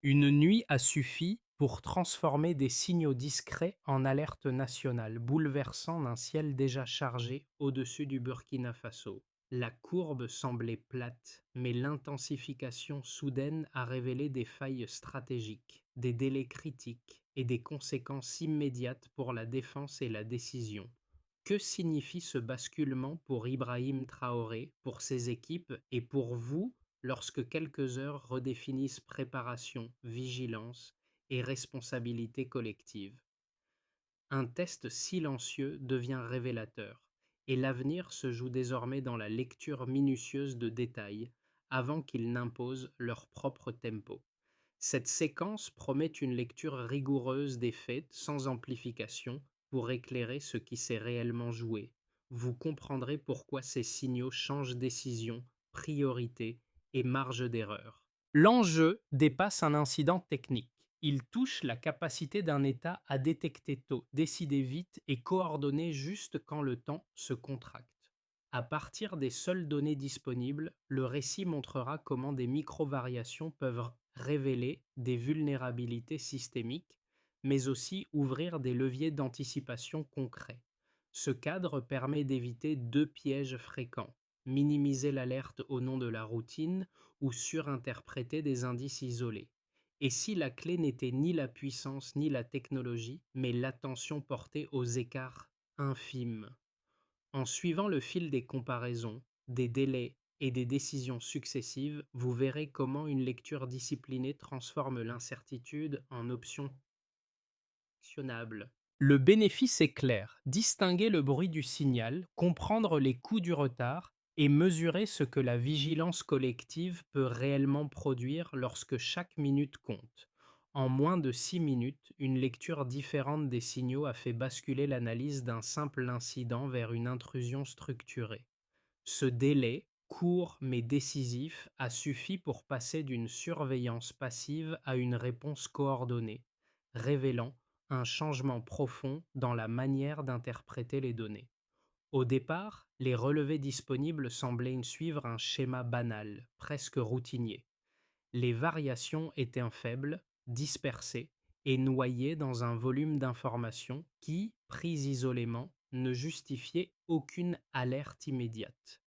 Une nuit a suffi pour transformer des signaux discrets en alerte nationale, bouleversant un ciel déjà chargé au-dessus du Burkina Faso. La courbe semblait plate, mais l'intensification soudaine a révélé des failles stratégiques, des délais critiques et des conséquences immédiates pour la défense et la décision. Que signifie ce basculement pour Ibrahim Traoré, pour ses équipes et pour vous lorsque quelques heures redéfinissent préparation, vigilance et responsabilité collective? Un test silencieux devient révélateur, et l'avenir se joue désormais dans la lecture minutieuse de détails avant qu'ils n'imposent leur propre tempo. Cette séquence promet une lecture rigoureuse des faits, sans amplification, pour éclairer ce qui s'est réellement joué. Vous comprendrez pourquoi ces signaux changent décision, priorité et marge d'erreur. L'enjeu dépasse un incident technique. Il touche la capacité d'un État à détecter tôt, décider vite et coordonner juste quand le temps se contracte. À partir des seules données disponibles, le récit montrera comment des micro-variations peuvent révéler des vulnérabilités systémiques, mais aussi ouvrir des leviers d'anticipation concrets. Ce cadre permet d'éviter deux pièges fréquents: minimiser l'alerte au nom de la routine ou surinterpréter des indices isolés. Et si la clé n'était ni la puissance ni la technologie, mais l'attention portée aux écarts infimes? En suivant le fil des comparaisons, des délais et des décisions successives, vous verrez comment une lecture disciplinée transforme l'incertitude en option actionnable. Le bénéfice est clair: distinguer le bruit du signal, comprendre les coûts du retard et mesurer ce que la vigilance collective peut réellement produire lorsque chaque minute compte. En moins de 6 minutes, une lecture différente des signaux a fait basculer l'analyse d'un simple incident vers une intrusion structurée. Ce délai, court mais décisif, a suffi pour passer d'une surveillance passive à une réponse coordonnée, révélant un changement profond dans la manière d'interpréter les données. Au départ, les relevés disponibles semblaient suivre un schéma banal, presque routinier. Les variations étaient faibles, dispersées et noyées dans un volume d'informations qui, prises isolément, ne justifiait aucune alerte immédiate.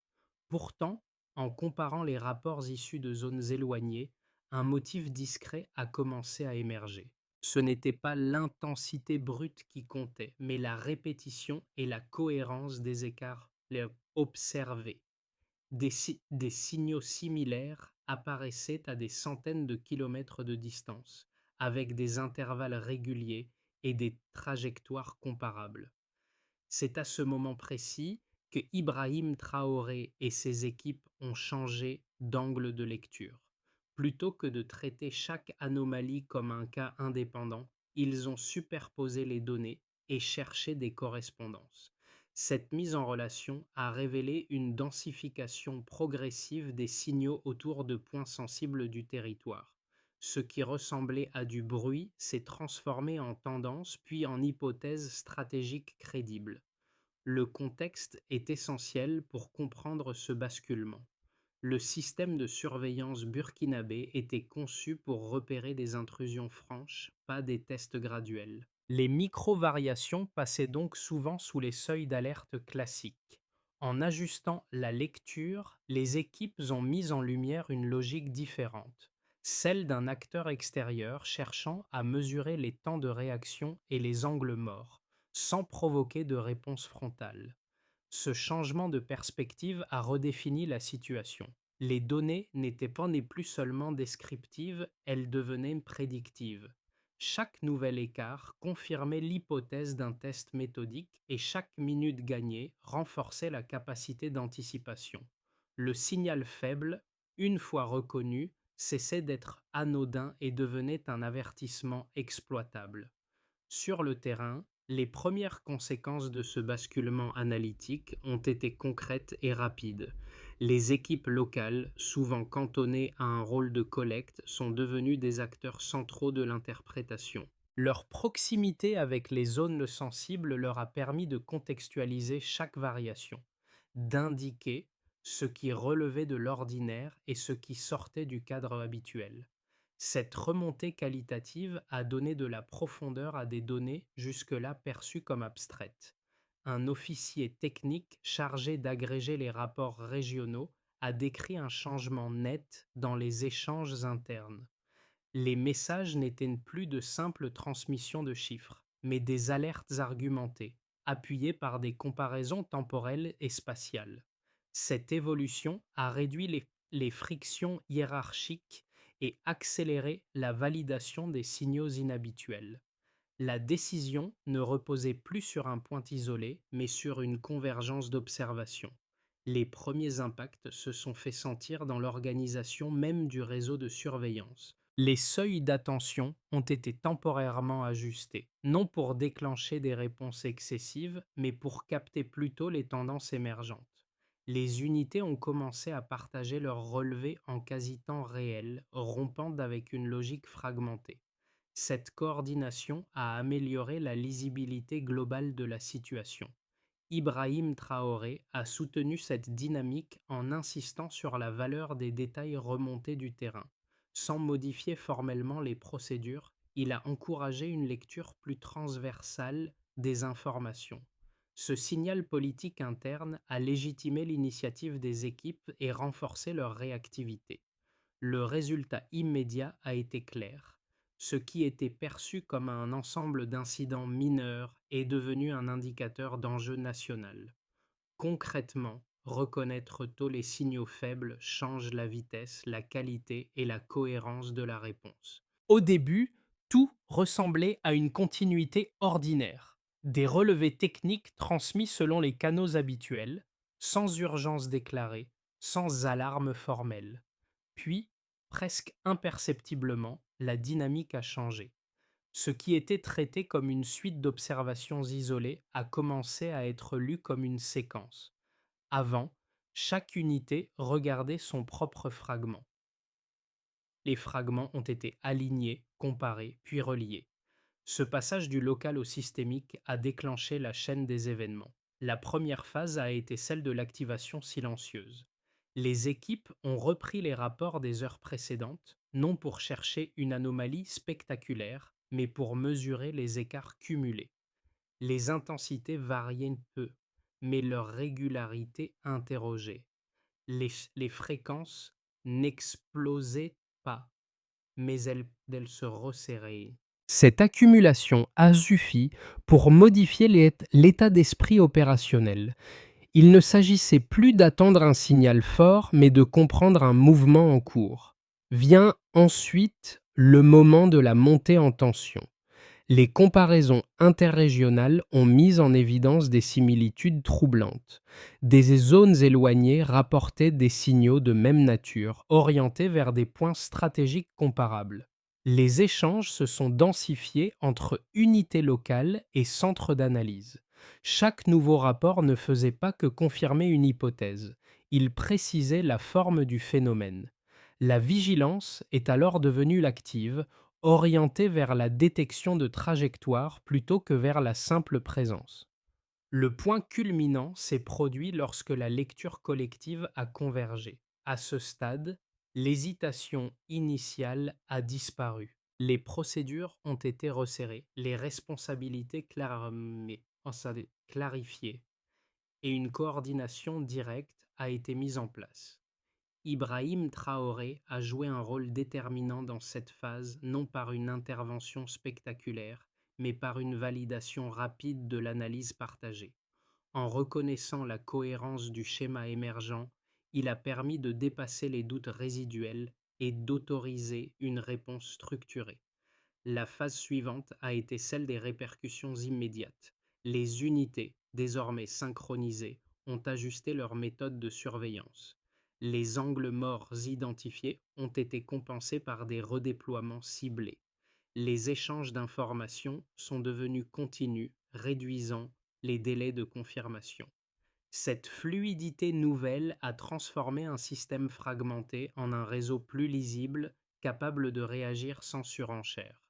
Pourtant, en comparant les rapports issus de zones éloignées, un motif discret a commencé à émerger. Ce n'était pas l'intensité brute qui comptait, mais la répétition et la cohérence des écarts observés. Des signaux similaires apparaissaient à des centaines de kilomètres de distance, avec des intervalles réguliers et des trajectoires comparables. C'est à ce moment précis que Ibrahim Traoré et ses équipes ont changé d'angle de lecture. Plutôt que de traiter chaque anomalie comme un cas indépendant, ils ont superposé les données et cherché des correspondances. Cette mise en relation a révélé une densification progressive des signaux autour de points sensibles du territoire. Ce qui ressemblait à du bruit s'est transformé en tendance puis en hypothèse stratégique crédible. Le contexte est essentiel pour comprendre ce basculement. Le système de surveillance burkinabé était conçu pour repérer des intrusions franches, pas des tests graduels. Les micro-variations passaient donc souvent sous les seuils d'alerte classiques. En ajustant la lecture, les équipes ont mis en lumière une logique différente, celle d'un acteur extérieur cherchant à mesurer les temps de réaction et les angles morts, sans provoquer de réponse frontale. Ce changement de perspective a redéfini la situation. Les données n'étaient pas ni plus seulement descriptives, elles devenaient prédictives. Chaque nouvel écart confirmait l'hypothèse d'un test méthodique et chaque minute gagnée renforçait la capacité d'anticipation. Le signal faible, une fois reconnu, cessait d'être anodin et devenait un avertissement exploitable. Sur le terrain, les premières conséquences de ce basculement analytique ont été concrètes et rapides. Les équipes locales, souvent cantonnées à un rôle de collecte, sont devenues des acteurs centraux de l'interprétation. Leur proximité avec les zones sensibles leur a permis de contextualiser chaque variation, d'indiquer ce qui relevait de l'ordinaire et ce qui sortait du cadre habituel. Cette remontée qualitative a donné de la profondeur à des données jusque-là perçues comme abstraites. Un officier technique chargé d'agréger les rapports régionaux a décrit un changement net dans les échanges internes. Les messages n'étaient plus de simples transmissions de chiffres, mais des alertes argumentées, appuyées par des comparaisons temporelles et spatiales. Cette évolution a réduit les frictions hiérarchiques et accéléré la validation des signaux inhabituels. La décision ne reposait plus sur un point isolé, mais sur une convergence d'observations. Les premiers impacts se sont fait sentir dans l'organisation même du réseau de surveillance. Les seuils d'attention ont été temporairement ajustés, non pour déclencher des réponses excessives, mais pour capter plutôt les tendances émergentes. Les unités ont commencé à partager leurs relevés en quasi-temps réel, rompant avec une logique fragmentée. Cette coordination a amélioré la lisibilité globale de la situation. Ibrahim Traoré a soutenu cette dynamique en insistant sur la valeur des détails remontés du terrain. Sans modifier formellement les procédures, il a encouragé une lecture plus transversale des informations. Ce signal politique interne a légitimé l'initiative des équipes et renforcé leur réactivité. Le résultat immédiat a été clair. Ce qui était perçu comme un ensemble d'incidents mineurs est devenu un indicateur d'enjeu national. Concrètement, reconnaître tôt les signaux faibles change la vitesse, la qualité et la cohérence de la réponse. Au début, tout ressemblait à une continuité ordinaire. Des relevés techniques transmis selon les canaux habituels, sans urgence déclarée, sans alarme formelle. Puis, presque imperceptiblement, la dynamique a changé. Ce qui était traité comme une suite d'observations isolées a commencé à être lu comme une séquence. Avant, chaque unité regardait son propre fragment. Les fragments ont été alignés, comparés, puis reliés. Ce passage du local au systémique a déclenché la chaîne des événements. La première phase a été celle de l'activation silencieuse. Les équipes ont repris les rapports des heures précédentes, non pour chercher une anomalie spectaculaire, mais pour mesurer les écarts cumulés. Les intensités variaient peu, mais leur régularité interrogeait. Les fréquences n'explosaient pas, mais elles se resserraient. Cette accumulation a suffi pour modifier l'état d'esprit opérationnel. Il ne s'agissait plus d'attendre un signal fort, mais de comprendre un mouvement en cours. Vient ensuite le moment de la montée en tension. Les comparaisons interrégionales ont mis en évidence des similitudes troublantes. Des zones éloignées rapportaient des signaux de même nature, orientés vers des points stratégiques comparables. Les échanges se sont densifiés entre unités locales et centres d'analyse. Chaque nouveau rapport ne faisait pas que confirmer une hypothèse, il précisait la forme du phénomène. La vigilance est alors devenue l'active, orientée vers la détection de trajectoires plutôt que vers la simple présence. Le point culminant s'est produit lorsque la lecture collective a convergé. À ce stade, l'hésitation initiale a disparu. Les procédures ont été resserrées, les responsabilités clarifiées et une coordination directe a été mise en place. Ibrahim Traoré a joué un rôle déterminant dans cette phase, non par une intervention spectaculaire, mais par une validation rapide de l'analyse partagée. En reconnaissant la cohérence du schéma émergent, il a permis de dépasser les doutes résiduels et d'autoriser une réponse structurée. La phase suivante a été celle des répercussions immédiates. Les unités, désormais synchronisées, ont ajusté leur méthode de surveillance. Les angles morts identifiés ont été compensés par des redéploiements ciblés. Les échanges d'informations sont devenus continus, réduisant les délais de confirmation. Cette fluidité nouvelle a transformé un système fragmenté en un réseau plus lisible, capable de réagir sans surenchère.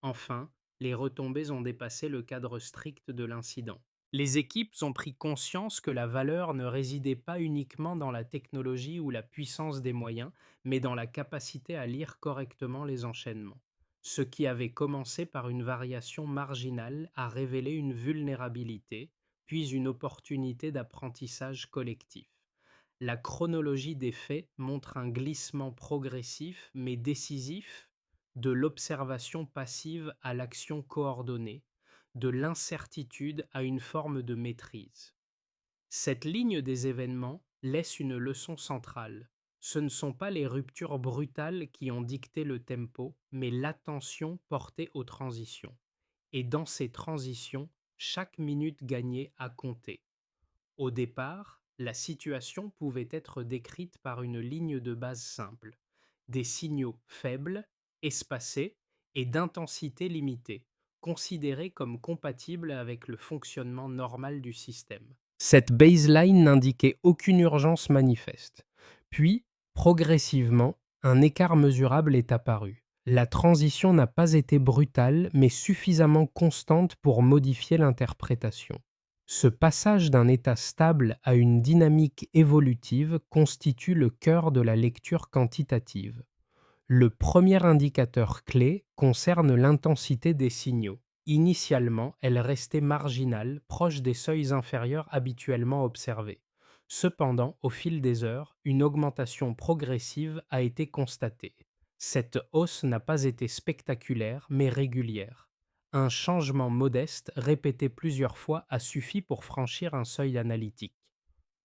Enfin, les retombées ont dépassé le cadre strict de l'incident. Les équipes ont pris conscience que la valeur ne résidait pas uniquement dans la technologie ou la puissance des moyens, mais dans la capacité à lire correctement les enchaînements. Ce qui avait commencé par une variation marginale a révélé une vulnérabilité, puis une opportunité d'apprentissage collectif. La chronologie des faits montre un glissement progressif mais décisif de l'observation passive à l'action coordonnée, de l'incertitude à une forme de maîtrise. Cette ligne des événements laisse une leçon centrale. Ce ne sont pas les ruptures brutales qui ont dicté le tempo, mais l'attention portée aux transitions. Et dans ces transitions, chaque minute gagnée a compté. Au départ, la situation pouvait être décrite par une ligne de base simple, des signaux faibles, espacés et d'intensité limitée, considérés comme compatibles avec le fonctionnement normal du système. Cette baseline n'indiquait aucune urgence manifeste. Puis, progressivement, un écart mesurable est apparu. La transition n'a pas été brutale, mais suffisamment constante pour modifier l'interprétation. Ce passage d'un état stable à une dynamique évolutive constitue le cœur de la lecture quantitative. Le premier indicateur clé concerne l'intensité des signaux. Initialement, elle restait marginale, proche des seuils inférieurs habituellement observés. Cependant, au fil des heures, une augmentation progressive a été constatée. Cette hausse n'a pas été spectaculaire, mais régulière. Un changement modeste, répété plusieurs fois, a suffi pour franchir un seuil analytique.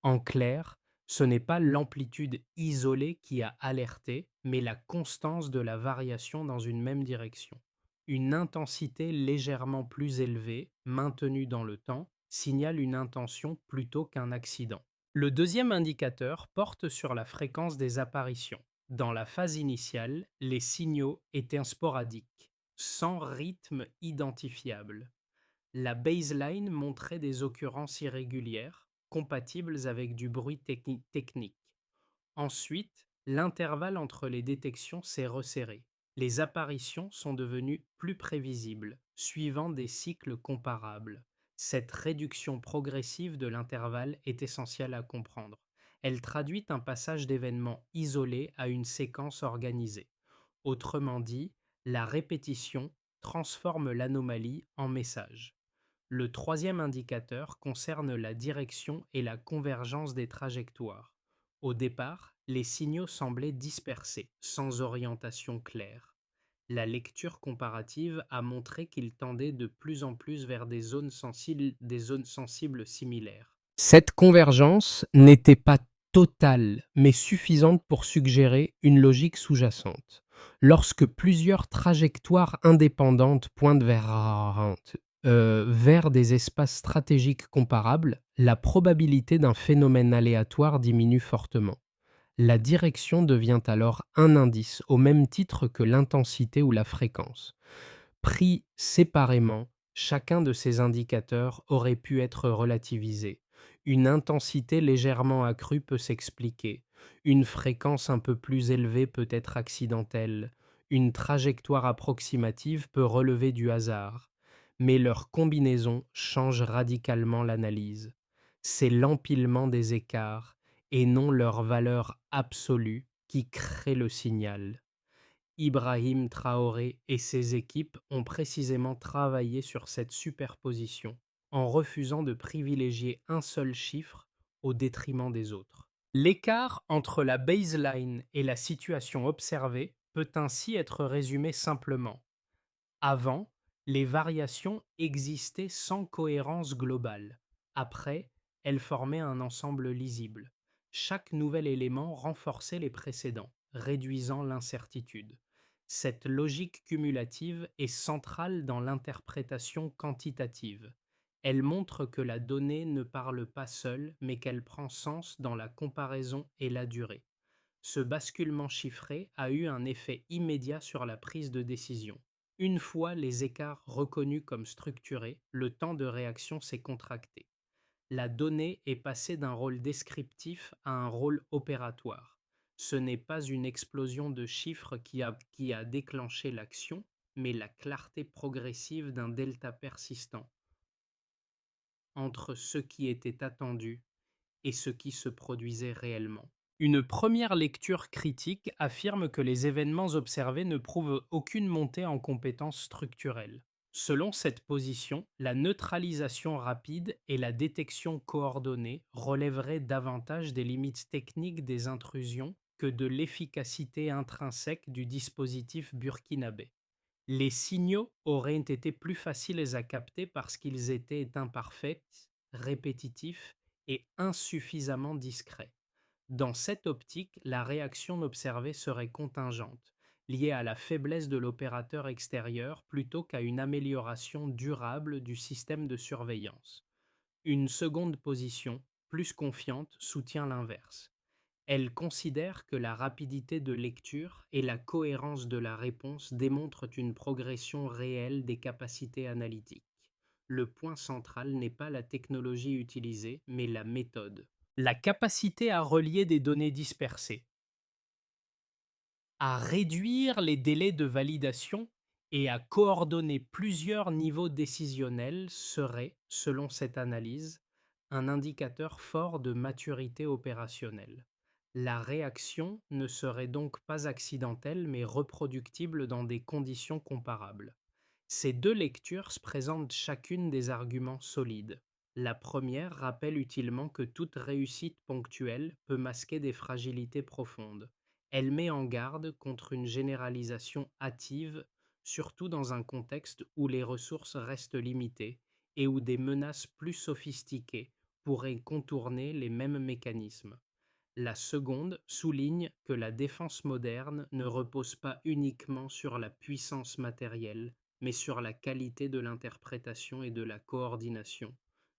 En clair, ce n'est pas l'amplitude isolée qui a alerté, mais la constance de la variation dans une même direction. Une intensité légèrement plus élevée, maintenue dans le temps, signale une intention plutôt qu'un accident. Le deuxième indicateur porte sur la fréquence des apparitions. Dans la phase initiale, les signaux étaient sporadiques, sans rythme identifiable. La baseline montrait des occurrences irrégulières, compatibles avec du bruit technique. Ensuite, l'intervalle entre les détections s'est resserré. Les apparitions sont devenues plus prévisibles, suivant des cycles comparables. Cette réduction progressive de l'intervalle est essentielle à comprendre. Elle traduit un passage d'événements isolés à une séquence organisée. Autrement dit, la répétition transforme l'anomalie en message. Le troisième indicateur concerne la direction et la convergence des trajectoires. Au départ, les signaux semblaient dispersés, sans orientation claire. La lecture comparative a montré qu'ils tendaient de plus en plus vers des zones sensibles similaires. Cette convergence n'était pas totale, mais suffisante pour suggérer une logique sous-jacente. Lorsque plusieurs trajectoires indépendantes pointent vers des espaces stratégiques comparables, la probabilité d'un phénomène aléatoire diminue fortement. La direction devient alors un indice au même titre que l'intensité ou la fréquence. Pris séparément, chacun de ces indicateurs aurait pu être relativisé. Une intensité légèrement accrue peut s'expliquer. Une fréquence un peu plus élevée peut être accidentelle. Une trajectoire approximative peut relever du hasard. Mais leur combinaison change radicalement l'analyse. C'est l'empilement des écarts et non leur valeur absolue qui crée le signal. Ibrahim Traoré et ses équipes ont précisément travaillé sur cette superposition, en refusant de privilégier un seul chiffre au détriment des autres. L'écart entre la baseline et la situation observée peut ainsi être résumé simplement. Avant, les variations existaient sans cohérence globale. Après, elles formaient un ensemble lisible. Chaque nouvel élément renforçait les précédents, réduisant l'incertitude. Cette logique cumulative est centrale dans l'interprétation quantitative. Elle montre que la donnée ne parle pas seule, mais qu'elle prend sens dans la comparaison et la durée. Ce basculement chiffré a eu un effet immédiat sur la prise de décision. Une fois les écarts reconnus comme structurés, le temps de réaction s'est contracté. La donnée est passée d'un rôle descriptif à un rôle opératoire. Ce n'est pas une explosion de chiffres qui a déclenché l'action, mais la clarté progressive d'un delta persistant. entre ce qui était attendu et ce qui se produisait réellement. Une première lecture critique affirme que les événements observés ne prouvent aucune montée en compétences structurelles. Selon cette position, la neutralisation rapide et la détection coordonnée relèveraient davantage des limites techniques des intrusions que de l'efficacité intrinsèque du dispositif burkinabé. Les signaux auraient été plus faciles à capter parce qu'ils étaient imparfaits, répétitifs et insuffisamment discrets. Dans cette optique, la réaction observée serait contingente, liée à la faiblesse de l'opérateur extérieur plutôt qu'à une amélioration durable du système de surveillance. Une seconde position, plus confiante, soutient l'inverse. Elle considère que la rapidité de lecture et la cohérence de la réponse démontrent une progression réelle des capacités analytiques. Le point central n'est pas la technologie utilisée, mais la méthode. La capacité à relier des données dispersées, à réduire les délais de validation et à coordonner plusieurs niveaux décisionnels serait, selon cette analyse, un indicateur fort de maturité opérationnelle. La réaction ne serait donc pas accidentelle mais reproductible dans des conditions comparables. Ces deux lectures se présentent chacune des arguments solides. La première rappelle utilement que toute réussite ponctuelle peut masquer des fragilités profondes. Elle met en garde contre une généralisation hâtive, surtout dans un contexte où les ressources restent limitées et où des menaces plus sophistiquées pourraient contourner les mêmes mécanismes. La seconde souligne que la défense moderne ne repose pas uniquement sur la puissance matérielle, mais sur la qualité de l'interprétation et de la coordination,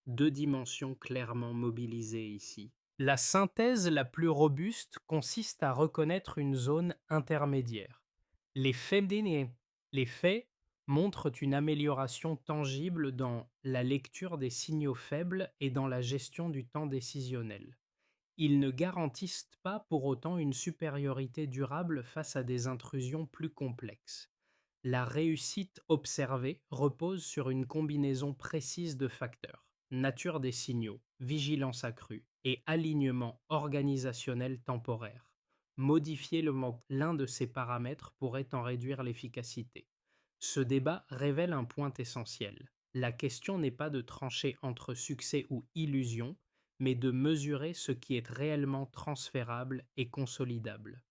deux dimensions clairement mobilisées ici. La synthèse la plus robuste consiste à reconnaître une zone intermédiaire. Les faits, les faits montrent une amélioration tangible dans la lecture des signaux faibles et dans la gestion du temps décisionnel. Ils ne garantissent pas pour autant une supériorité durable face à des intrusions plus complexes. La réussite observée repose sur une combinaison précise de facteurs: nature des signaux, vigilance accrue et alignement organisationnel temporaire. Modifier l'un de ces paramètres pourrait en réduire l'efficacité. Ce débat révèle un point essentiel. La question n'est pas de trancher entre succès ou illusion, mais de mesurer ce qui est réellement transférable et consolidable.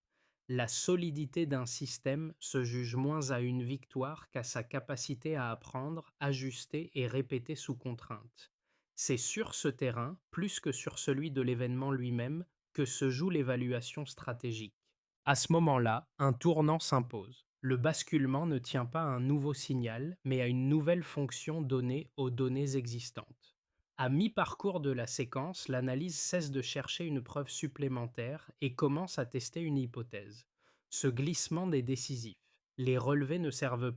La solidité d'un système se juge moins à une victoire qu'à sa capacité à apprendre, ajuster et répéter sous contrainte. C'est sur ce terrain, plus que sur celui de l'événement lui-même, que se joue l'évaluation stratégique. À ce moment-là, un tournant s'impose. Le basculement ne tient pas à un nouveau signal, mais à une nouvelle fonction donnée aux données existantes. À mi-parcours de la séquence, l'analyse cesse de chercher une preuve supplémentaire et commence à tester une hypothèse. Ce glissement est décisif. Les relevés ne servent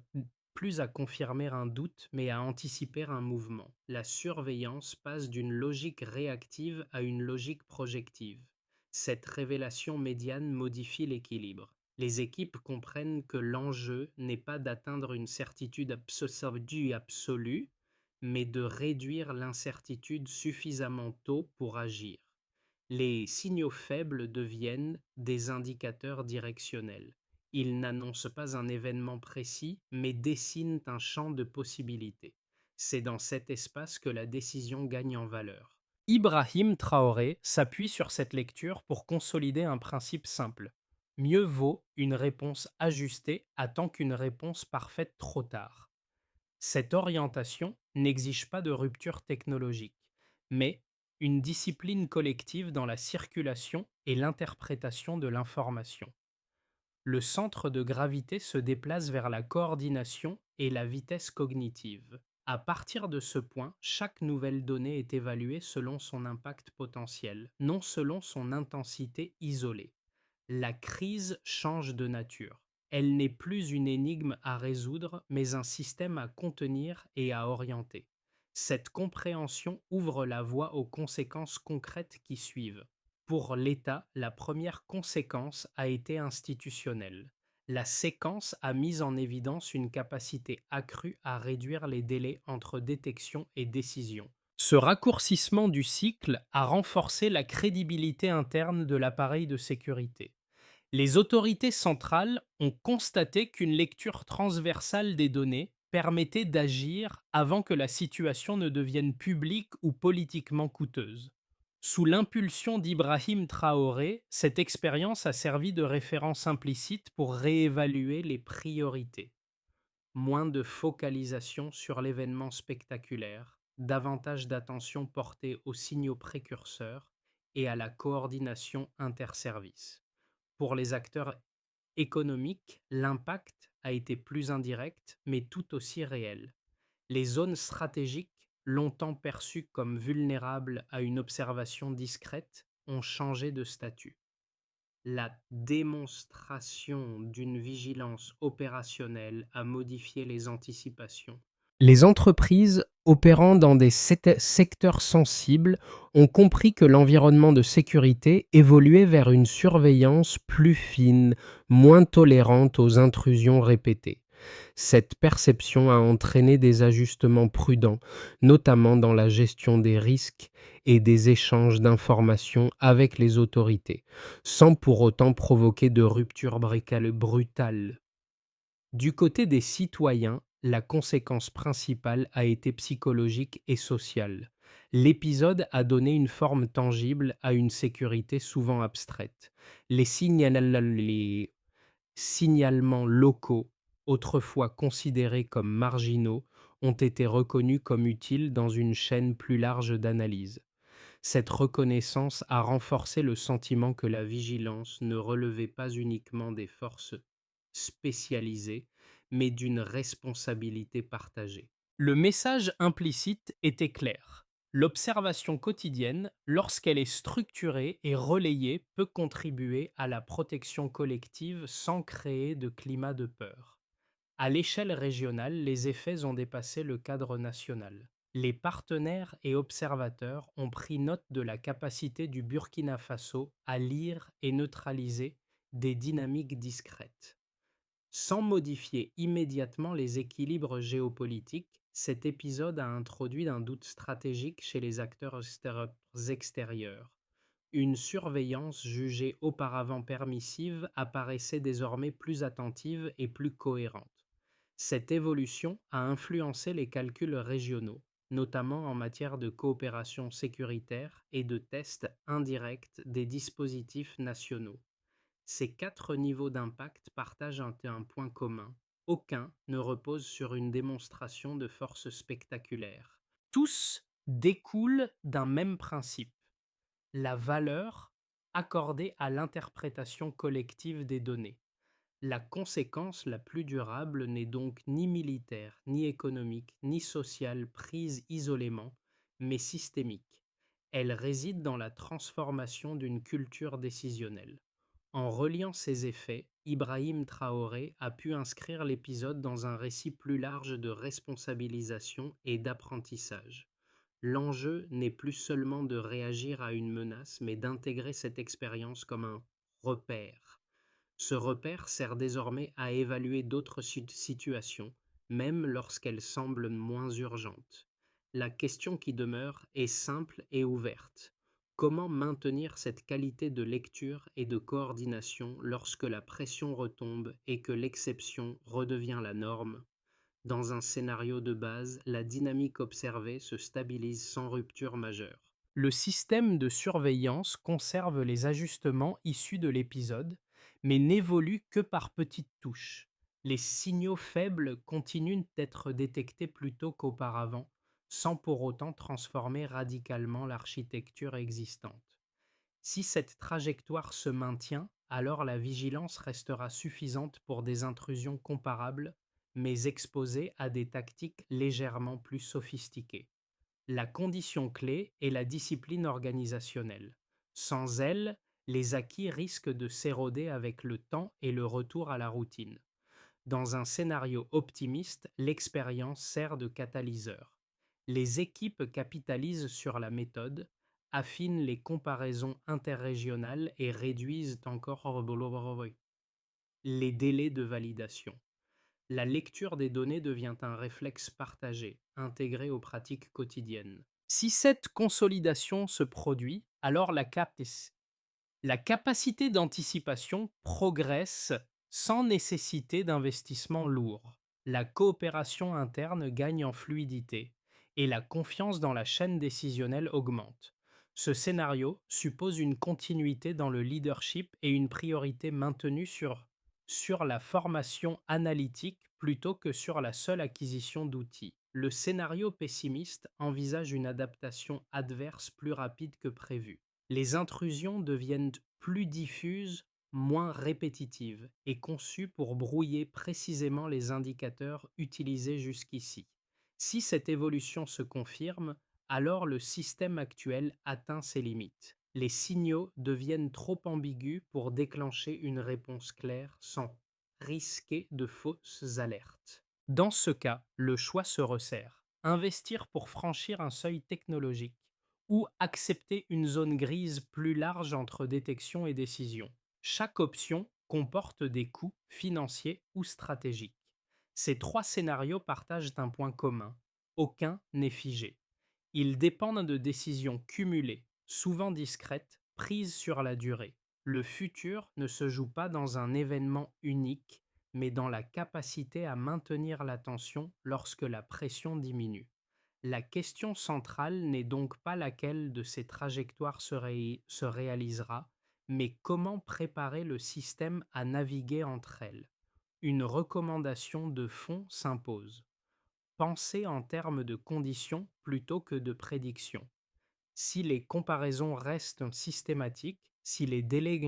plus à confirmer un doute, mais à anticiper un mouvement. La surveillance passe d'une logique réactive à une logique projective. Cette révélation médiane modifie l'équilibre. Les équipes comprennent que l'enjeu n'est pas d'atteindre une certitude absolue, mais de réduire l'incertitude suffisamment tôt pour agir. Les signaux faibles deviennent des indicateurs directionnels. Ils n'annoncent pas un événement précis, mais dessinent un champ de possibilités. C'est dans cet espace que la décision gagne en valeur. Ibrahim Traoré s'appuie sur cette lecture pour consolider un principe simple. Mieux vaut une réponse ajustée à tant qu'une réponse parfaite trop tard. Cette orientation n'exige pas de rupture technologique, mais une discipline collective dans la circulation et l'interprétation de l'information. Le centre de gravité se déplace vers la coordination et la vitesse cognitive. À partir de ce point, chaque nouvelle donnée est évaluée selon son impact potentiel, non selon son intensité isolée. La crise change de nature. Elle n'est plus une énigme à résoudre, mais un système à contenir et à orienter. Cette compréhension ouvre la voie aux conséquences concrètes qui suivent. Pour l'État, la première conséquence a été institutionnelle. La séquence a mis en évidence une capacité accrue à réduire les délais entre détection et décision. Ce raccourcissement du cycle a renforcé la crédibilité interne de l'appareil de sécurité. Les autorités centrales ont constaté qu'une lecture transversale des données permettait d'agir avant que la situation ne devienne publique ou politiquement coûteuse. Sous l'impulsion d'Ibrahim Traoré, cette expérience a servi de référence implicite pour réévaluer les priorités. Moins de focalisation sur l'événement spectaculaire, davantage d'attention portée aux signaux précurseurs et à la coordination interservices. Pour les acteurs économiques, l'impact a été plus indirect, mais tout aussi réel. Les zones stratégiques, longtemps perçues comme vulnérables à une observation discrète, ont changé de statut. La démonstration d'une vigilance opérationnelle a modifié les anticipations. Les entreprises opérant dans des secteurs sensibles ont compris que l'environnement de sécurité évoluait vers une surveillance plus fine, moins tolérante aux intrusions répétées. Cette perception a entraîné des ajustements prudents, notamment dans la gestion des risques et des échanges d'informations avec les autorités, sans pour autant provoquer de ruptures brutales. Du côté des citoyens, la conséquence principale a été psychologique et sociale. L'épisode a donné une forme tangible à une sécurité souvent abstraite. Les signalements locaux, autrefois considérés comme marginaux, ont été reconnus comme utiles dans une chaîne plus large d'analyse. Cette reconnaissance a renforcé le sentiment que la vigilance ne relevait pas uniquement des forces spécialisées, mais d'une responsabilité partagée. Le message implicite était clair. L'observation quotidienne, lorsqu'elle est structurée et relayée, peut contribuer à la protection collective sans créer de climat de peur. À l'échelle régionale, les effets ont dépassé le cadre national. Les partenaires et observateurs ont pris note de la capacité du Burkina Faso à lire et neutraliser des dynamiques discrètes. Sans modifier immédiatement les équilibres géopolitiques, cet épisode a introduit un doute stratégique chez les acteurs extérieurs. Une surveillance jugée auparavant permissive apparaissait désormais plus attentive et plus cohérente. Cette évolution a influencé les calculs régionaux, notamment en matière de coopération sécuritaire et de tests indirects des dispositifs nationaux. Ces quatre niveaux d'impact partagent un point commun. Aucun ne repose sur une démonstration de force spectaculaire. Tous découlent d'un même principe: la valeur accordée à l'interprétation collective des données. La conséquence la plus durable n'est donc ni militaire, ni économique, ni sociale prise isolément, mais systémique. Elle réside dans la transformation d'une culture décisionnelle. En reliant ces effets, Ibrahim Traoré a pu inscrire l'épisode dans un récit plus large de responsabilisation et d'apprentissage. L'enjeu n'est plus seulement de réagir à une menace, mais d'intégrer cette expérience comme un repère. Ce repère sert désormais à évaluer d'autres situations, même lorsqu'elles semblent moins urgentes. La question qui demeure est simple et ouverte. Comment maintenir cette qualité de lecture et de coordination lorsque la pression retombe et que l'exception redevient la norme? Dans un scénario de base, la dynamique observée se stabilise sans rupture majeure. Le système de surveillance conserve les ajustements issus de l'épisode, mais n'évolue que par petites touches. Les signaux faibles continuent d'être détectés plus tôt qu'auparavant, sans pour autant transformer radicalement l'architecture existante. Si cette trajectoire se maintient, alors la vigilance restera suffisante pour des intrusions comparables, mais exposées à des tactiques légèrement plus sophistiquées. La condition clé est la discipline organisationnelle. Sans elle, les acquis risquent de s'éroder avec le temps et le retour à la routine. Dans un scénario optimiste, l'expérience sert de catalyseur. Les équipes capitalisent sur la méthode, affinent les comparaisons interrégionales et réduisent encore les délais de validation. La lecture des données devient un réflexe partagé, intégré aux pratiques quotidiennes. Si cette consolidation se produit, alors la capacité d'anticipation progresse sans nécessité d'investissement lourd. La coopération interne gagne en fluidité et la confiance dans la chaîne décisionnelle augmente. Ce scénario suppose une continuité dans le leadership et une priorité maintenue sur la formation analytique plutôt que sur la seule acquisition d'outils. Le scénario pessimiste envisage une adaptation adverse plus rapide que prévu. Les intrusions deviennent plus diffuses, moins répétitives et conçues pour brouiller précisément les indicateurs utilisés jusqu'ici. Si cette évolution se confirme, alors le système actuel atteint ses limites. Les signaux deviennent trop ambigus pour déclencher une réponse claire sans risquer de fausses alertes. Dans ce cas, le choix se resserre. Investir pour franchir un seuil technologique ou accepter une zone grise plus large entre détection et décision. Chaque option comporte des coûts financiers ou stratégiques. Ces trois scénarios partagent un point commun. Aucun n'est figé. Ils dépendent de décisions cumulées, souvent discrètes, prises sur la durée. Le futur ne se joue pas dans un événement unique, mais dans la capacité à maintenir l'attention lorsque la pression diminue. La question centrale n'est donc pas laquelle de ces trajectoires se réalisera, mais comment préparer le système à naviguer entre elles. Une recommandation de fond s'impose. Penser en termes de conditions plutôt que de prédictions. Si les comparaisons restent systématiques, si les délais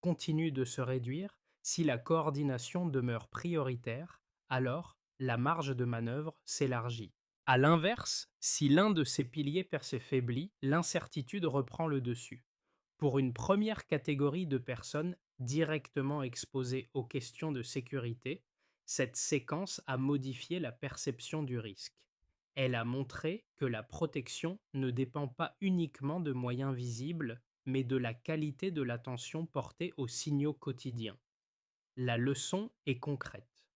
continuent de se réduire, si la coordination demeure prioritaire, alors la marge de manœuvre s'élargit. À l'inverse, si l'un de ces piliers s'affaiblit, l'incertitude reprend le dessus. Pour une première catégorie de personnes directement exposées aux questions de sécurité, cette séquence a modifié la perception du risque. Elle a montré que la protection ne dépend pas uniquement de moyens visibles, mais de la qualité de l'attention portée aux signaux quotidiens. La leçon est concrète.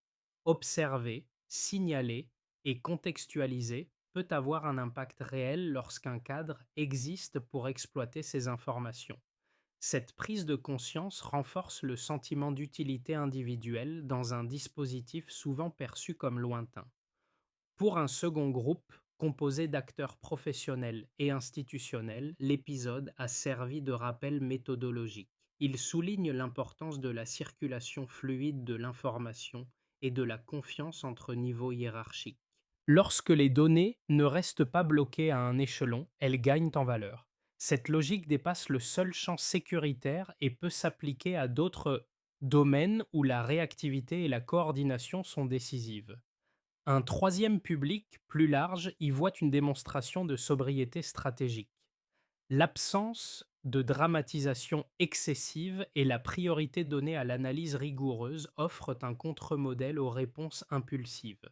Observer, signaler et contextualiser peut avoir un impact réel lorsqu'un cadre existe pour exploiter ces informations. Cette prise de conscience renforce le sentiment d'utilité individuelle dans un dispositif souvent perçu comme lointain. Pour un second groupe, composé d'acteurs professionnels et institutionnels, l'épisode a servi de rappel méthodologique. Il souligne l'importance de la circulation fluide de l'information et de la confiance entre niveaux hiérarchiques. Lorsque les données ne restent pas bloquées à un échelon, elles gagnent en valeur. Cette logique dépasse le seul champ sécuritaire et peut s'appliquer à d'autres domaines où la réactivité et la coordination sont décisives. Un troisième public, plus large, y voit une démonstration de sobriété stratégique. L'absence de dramatisation excessive et la priorité donnée à l'analyse rigoureuse offrent un contre-modèle aux réponses impulsives.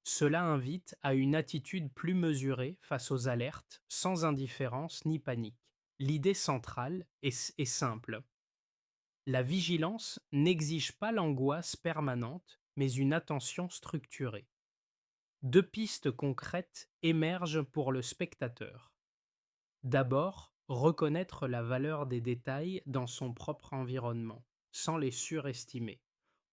Cela invite à une attitude plus mesurée face aux alertes, sans indifférence ni panique. L'idée centrale est simple. La vigilance n'exige pas l'angoisse permanente, mais une attention structurée. Deux pistes concrètes émergent pour le spectateur. D'abord, reconnaître la valeur des détails dans son propre environnement, sans les surestimer.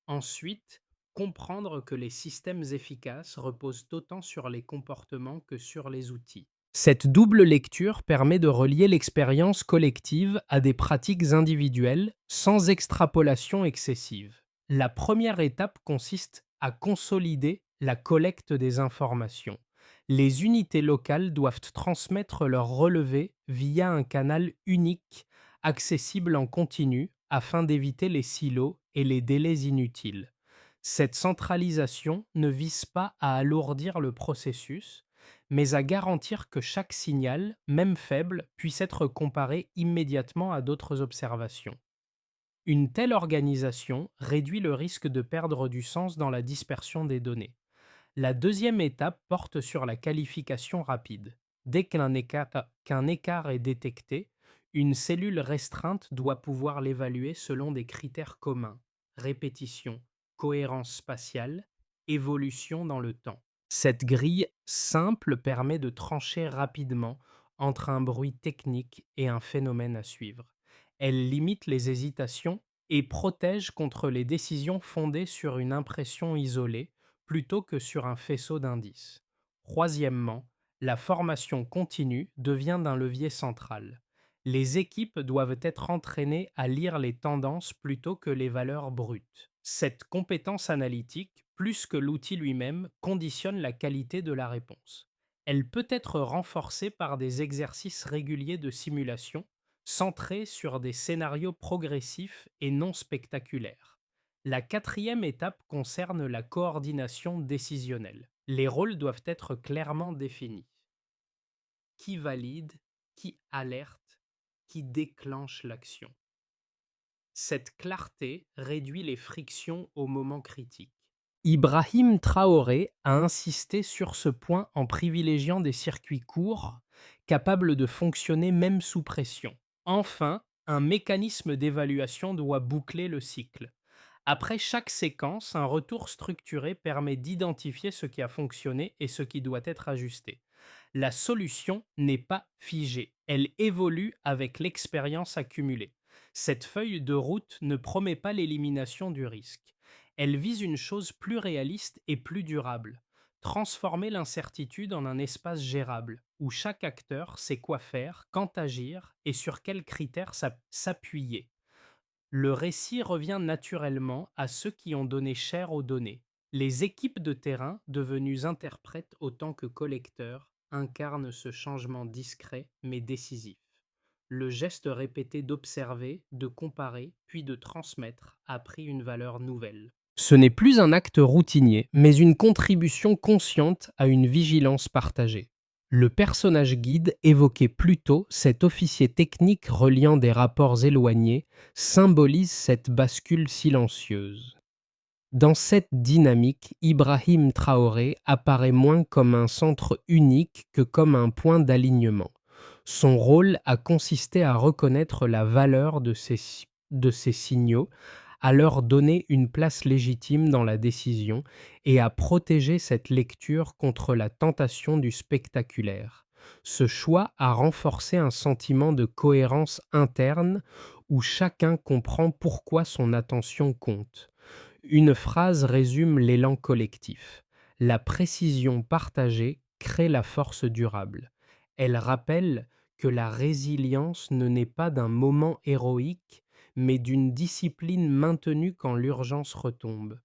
Ensuite, comprendre que les systèmes efficaces reposent autant sur les comportements que sur les outils. Cette double lecture permet de relier l'expérience collective à des pratiques individuelles sans extrapolation excessive. La première étape consiste à consolider la collecte des informations. Les unités locales doivent transmettre leurs relevés via un canal unique, accessible en continu, afin d'éviter les silos et les délais inutiles. Cette centralisation ne vise pas à alourdir le processus, mais à garantir que chaque signal, même faible, puisse être comparé immédiatement à d'autres observations. Une telle organisation réduit le risque de perdre du sens dans la dispersion des données. La deuxième étape porte sur la qualification rapide. Dès qu'un écart est détecté, une cellule restreinte doit pouvoir l'évaluer selon des critères communs: répétition, cohérence spatiale, évolution dans le temps. Cette grille simple permet de trancher rapidement entre un bruit technique et un phénomène à suivre. Elle limite les hésitations et protège contre les décisions fondées sur une impression isolée plutôt que sur un faisceau d'indices. Troisièmement, la formation continue devient d'un levier central. Les équipes doivent être entraînées à lire les tendances plutôt que les valeurs brutes. Cette compétence analytique, plus que l'outil lui-même, conditionne la qualité de la réponse. Elle peut être renforcée par des exercices réguliers de simulation, centrés sur des scénarios progressifs et non spectaculaires. La quatrième étape concerne la coordination décisionnelle. Les rôles doivent être clairement définis. Qui valide, qui alerte, qui déclenche l'action. Cette clarté réduit les frictions au moment critique. Ibrahim Traoré a insisté sur ce point en privilégiant des circuits courts, capables de fonctionner même sous pression. Enfin, un mécanisme d'évaluation doit boucler le cycle. Après chaque séquence, un retour structuré permet d'identifier ce qui a fonctionné et ce qui doit être ajusté. La solution n'est pas figée, elle évolue avec l'expérience accumulée. Cette feuille de route ne promet pas l'élimination du risque. Elle vise une chose plus réaliste et plus durable. Transformer l'incertitude en un espace gérable, où chaque acteur sait quoi faire, quand agir et sur quels critères s'appuyer. Le récit revient naturellement à ceux qui ont donné chair aux données. Les équipes de terrain, devenues interprètes autant que collecteurs, incarnent ce changement discret mais décisif. Le geste répété d'observer, de comparer, puis de transmettre a pris une valeur nouvelle. Ce n'est plus un acte routinier, mais une contribution consciente à une vigilance partagée. Le personnage guide évoqué plus tôt, cet officier technique reliant des rapports éloignés, symbolise cette bascule silencieuse. Dans cette dynamique, Ibrahim Traoré apparaît moins comme un centre unique que comme un point d'alignement. Son rôle a consisté à reconnaître la valeur de ces signaux, à leur donner une place légitime dans la décision et à protéger cette lecture contre la tentation du spectaculaire. Ce choix a renforcé un sentiment de cohérence interne où chacun comprend pourquoi son attention compte. Une phrase résume l'élan collectif. La précision partagée crée la force durable. Elle rappelle que la résilience ne naît pas d'un moment héroïque, mais d'une discipline maintenue quand l'urgence retombe.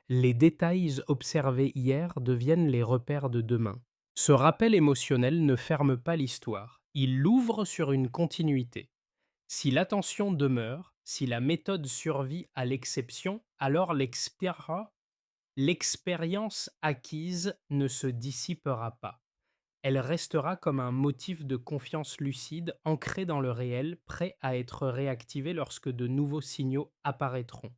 Les détails observés hier deviennent les repères de demain. Ce rappel émotionnel ne ferme pas l'histoire, il l'ouvre sur une continuité. Si l'attention demeure, si la méthode survit à l'exception, alors l'expérience acquise ne se dissipera pas. Elle restera comme un motif de confiance lucide ancré dans le réel, prêt à être réactivé lorsque de nouveaux signaux apparaîtront.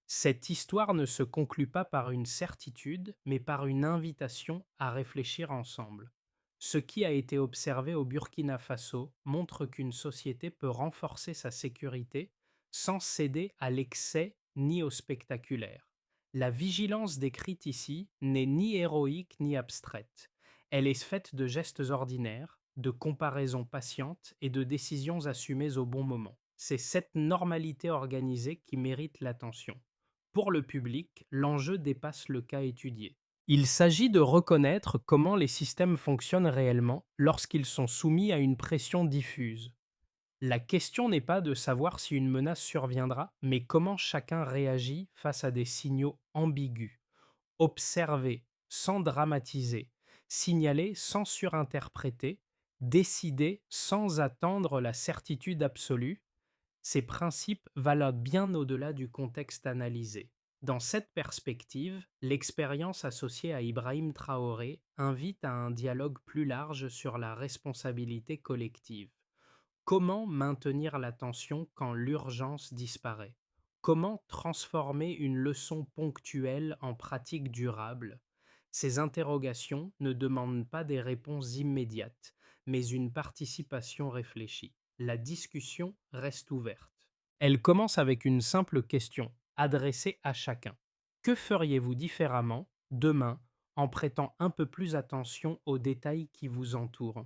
Cette histoire ne se conclut pas par une certitude, mais par une invitation à réfléchir ensemble. Ce qui a été observé au Burkina Faso montre qu'une société peut renforcer sa sécurité sans céder à l'excès ni au spectaculaire. La vigilance décrite ici n'est ni héroïque ni abstraite. Elle est faite de gestes ordinaires, de comparaisons patientes et de décisions assumées au bon moment. C'est cette normalité organisée qui mérite l'attention. Pour le public, l'enjeu dépasse le cas étudié. Il s'agit de reconnaître comment les systèmes fonctionnent réellement lorsqu'ils sont soumis à une pression diffuse. La question n'est pas de savoir si une menace surviendra, mais comment chacun réagit face à des signaux ambigus. Observer sans dramatiser, signaler sans surinterpréter, décider sans attendre la certitude absolue, ces principes valent bien au-delà du contexte analysé. Dans cette perspective, l'expérience associée à Ibrahim Traoré invite à un dialogue plus large sur la responsabilité collective. Comment maintenir l'attention quand l'urgence disparaît? Comment transformer une leçon ponctuelle en pratique durable? Ces interrogations ne demandent pas des réponses immédiates, mais une participation réfléchie. La discussion reste ouverte. Elle commence avec une simple question, adressée à chacun. Que feriez-vous différemment demain en prêtant un peu plus attention aux détails qui vous entourent.